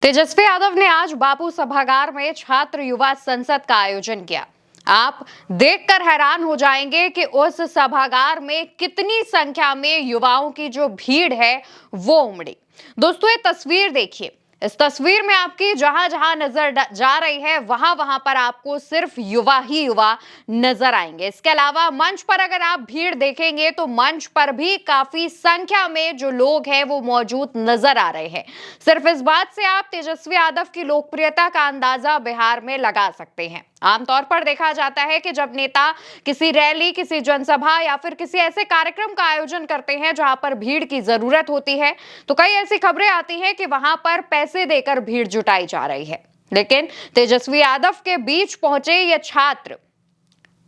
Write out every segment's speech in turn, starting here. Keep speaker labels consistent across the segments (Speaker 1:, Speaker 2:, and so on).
Speaker 1: तेजस्वी यादव ने आज बापू सभागार में छात्र युवा संसद का आयोजन किया। आप देखकर हैरान हो जाएंगे कि उस सभागार में कितनी संख्या में युवाओं की जो भीड़ है वो उमड़ी। दोस्तों, ये तस्वीर देखिए। इस तस्वीर में आपकी जहां जहां नजर जा रही है वहां वहां पर आपको सिर्फ युवा ही युवा नजर आएंगे। इसके अलावा मंच पर अगर आप भीड़ देखेंगे तो मंच पर भी काफी संख्या में जो लोग हैं वो मौजूद नजर आ रहे हैं। सिर्फ इस बात से आप तेजस्वी यादव की लोकप्रियता का अंदाजा बिहार में लगा सकते हैं। आमतौर पर देखा जाता है कि जब नेता किसी रैली, किसी जनसभा या फिर किसी ऐसे कार्यक्रम का आयोजन करते हैं जहां पर भीड़ की जरूरत होती है, तो कई ऐसी खबरें आती हैं कि वहां पर पैसे देकर भीड़ जुटाई जा रही है। लेकिन तेजस्वी यादव के बीच पहुंचे ये छात्र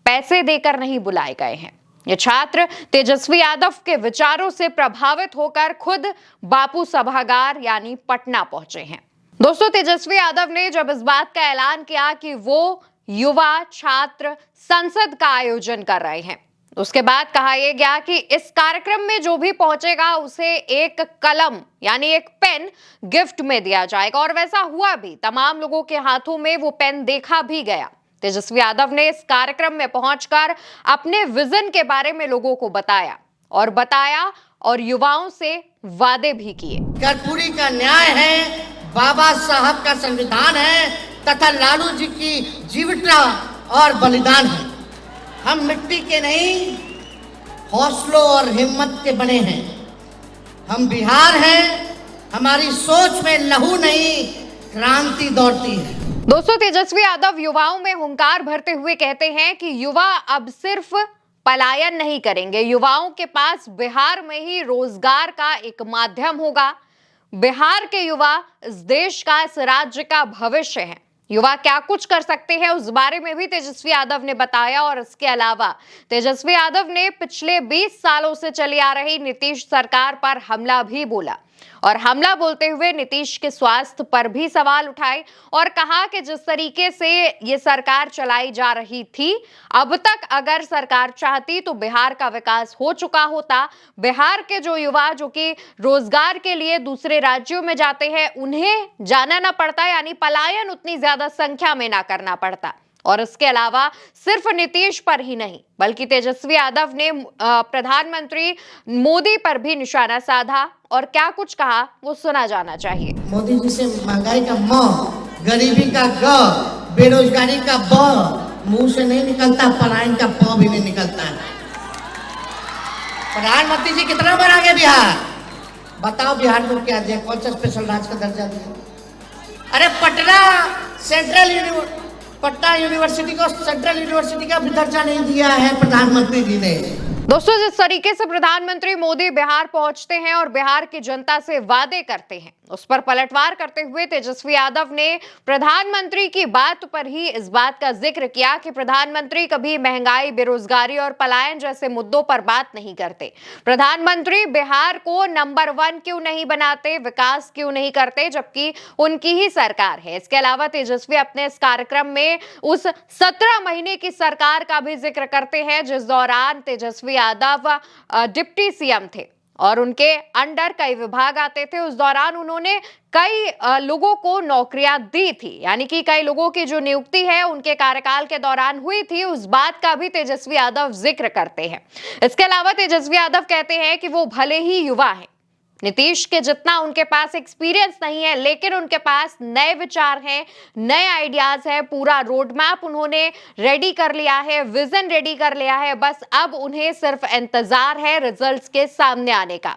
Speaker 1: पैसे देकर नहीं बुलाए गए हैं। ये छात्र तेजस्वी यादव के विचारों से प्रभावित होकर खुद बापू सभागार यानी पटना पहुंचे हैं। दोस्तों, तेजस्वी यादव ने जब इस बात का ऐलान किया कि वो युवा छात्र संसद का आयोजन कर रहे हैं, उसके बाद कहा यह गया कि इस कार्यक्रम में जो भी पहुंचेगा उसे एक कलम यानी एक पेन गिफ्ट में दिया जाएगा। और वैसा हुआ भी। तमाम लोगों के हाथों में वो पेन देखा भी गया। तेजस्वी यादव ने इस कार्यक्रम में पहुंचकर अपने विजन के बारे में लोगों को बताया और युवाओं से वादे भी किए।
Speaker 2: कर्पूरी का न्याय है, बाबा साहब का संविधान है तथा लालू जी की जीवटता और बलिदान है। हम मिट्टी के नहीं, हौसलों और हिम्मत के बने हैं। हम बिहार हैं, हमारी सोच में लहू नहीं क्रांति दौड़ती है।
Speaker 1: दोस्तों, तेजस्वी यादव युवाओं में हुंकार भरते हुए कहते हैं कि युवा अब सिर्फ पलायन नहीं करेंगे। युवाओं के पास बिहार में ही रोजगार का एक माध्यम होगा। बिहार के युवा इस देश का, इस राज्य का भविष्य है। युवा क्या कुछ कर सकते हैं उस बारे में भी तेजस्वी यादव ने बताया। और इसके अलावा तेजस्वी यादव ने पिछले 20 सालों से चली आ रही नीतीश सरकार पर हमला भी बोला और हमला बोलते हुए नीतीश के स्वास्थ्य पर भी सवाल उठाए और कहा कि जिस तरीके से ये सरकार चलाई जा रही थी, अब तक अगर सरकार चाहती तो बिहार का विकास हो चुका होता। बिहार के जो युवा जो कि रोजगार के लिए दूसरे राज्यों में जाते हैं, उन्हें जाना ना पड़ता, यानी पलायन उतनी ज्यादा संख्या में ना करना पड़ता। और इसके अलावा सिर्फ नीतीश पर ही नहीं बल्कि तेजस्वी यादव ने प्रधानमंत्री मोदी पर भी निशाना साधा और क्या कुछ कहा वो सुना जाना चाहिए।
Speaker 2: मोदी जी से महंगाई का म, गरीबी का ग, बेरोजगारी का ब मुंह से नहीं निकलता, पलायन का प भी नहीं निकलता है। प्रधानमंत्री जी कितना बना गया बिहार? बताओ बिहार को क्या दिया? कौन सा स्पेशल राज्य का दर्जा दिया? अरे पटना यूनिवर्सिटी को सेंट्रल यूनिवर्सिटी का भी दर्जा नहीं दिया है प्रधानमंत्री जी ने।
Speaker 1: दोस्तों, जिस तरीके से प्रधानमंत्री मोदी बिहार पहुंचते हैं और बिहार की जनता से वादे करते हैं, उस पर पलटवार करते हुए तेजस्वी यादव ने प्रधानमंत्री की बात पर ही इस बात का जिक्र किया कि प्रधानमंत्री कभी महंगाई, बेरोजगारी और पलायन जैसे मुद्दों पर बात नहीं करते। प्रधानमंत्री बिहार को नंबर 1 क्यों नहीं बनाते, विकास क्यों नहीं करते, जबकि उनकी ही सरकार है। इसके अलावा तेजस्वी अपने इस कार्यक्रम में उस 17 महीने की सरकार का भी जिक्र करते हैं जिस दौरान तेजस्वी यादव डिप्टी सीएम थे और उनके अंडर कई विभाग आते थे। उस दौरान उन्होंने कई लोगों को नौकरियां दी थी, यानी कि कई लोगों की जो नियुक्ति है उनके कार्यकाल के दौरान हुई थी। उस बात का भी तेजस्वी यादव जिक्र करते हैं। इसके अलावा तेजस्वी यादव कहते हैं कि वो भले ही युवा हैं, नीतीश के जितना उनके पास एक्सपीरियंस नहीं है, लेकिन उनके पास नए विचार हैं, नए आइडियाज है, पूरा रोड मैप उन्होंने रेडी कर लिया है, विजन रेडी कर लिया है। बस अब उन्हें सिर्फ इंतजार है रिजल्ट्स के सामने आने का।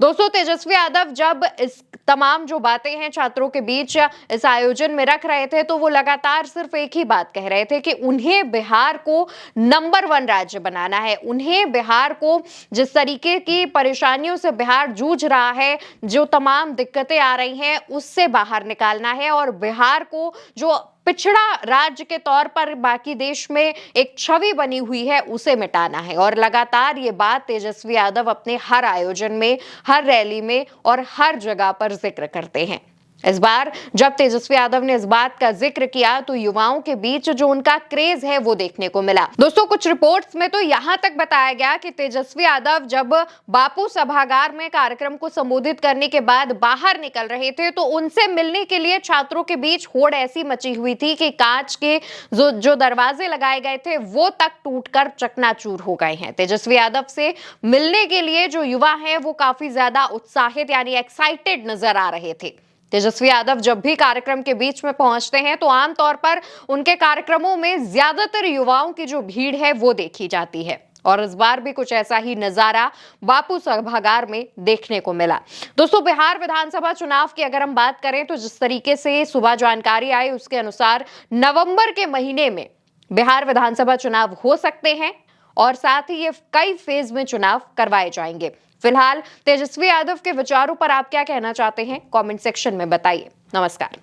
Speaker 1: दोस्तों, तेजस्वी यादव जब इस तमाम जो बातें हैं छात्रों के बीच इस आयोजन में रख रहे थे तो वो लगातार सिर्फ एक ही बात कह रहे थे कि उन्हें बिहार को नंबर 1 राज्य बनाना है। उन्हें बिहार को, जिस तरीके की परेशानियों से बिहार जूझ रहा है, जो तमाम दिक्कतें आ रही हैं, उससे बाहर निकालना है और बिहार को जो पिछड़ा राज्य के तौर पर बाकी देश में एक छवि बनी हुई है उसे मिटाना है। और लगातार ये बात तेजस्वी यादव अपने हर आयोजन में, हर रैली में और हर जगह पर जिक्र करते हैं। इस बार जब तेजस्वी यादव ने इस बात का जिक्र किया तो युवाओं के बीच जो उनका क्रेज है वो देखने को मिला। दोस्तों, कुछ रिपोर्ट्स में तो यहां तक बताया गया कि तेजस्वी यादव जब बापू सभागार में कार्यक्रम को संबोधित करने के बाद बाहर निकल रहे थे तो उनसे मिलने के लिए छात्रों के बीच होड़ ऐसी मची हुई थी कि कांच के जो दरवाजे लगाए गए थे वो तक टूटकर चकनाचूर हो गए हैं। तेजस्वी यादव से मिलने के लिए जो युवा हैं वो काफी ज्यादा उत्साहित यानी एक्साइटेड नजर आ रहे थे। तेजस्वी यादव जब भी कार्यक्रम के बीच में पहुंचते हैं तो आमतौर पर उनके कार्यक्रमों में ज्यादातर युवाओं की जो भीड़ है वो देखी जाती है और इस बार भी कुछ ऐसा ही नजारा बापू सभागार में देखने को मिला। दोस्तों, बिहार विधानसभा चुनाव की अगर हम बात करें तो जिस तरीके से सुबह जानकारी आई उसके अनुसार नवंबर के महीने में बिहार विधानसभा चुनाव हो सकते हैं और साथ ही ये कई फेज में चुनाव करवाए जाएंगे। फिलहाल तेजस्वी यादव के विचारों पर आप क्या कहना चाहते हैं? कमेंट सेक्शन में बताइए। नमस्कार।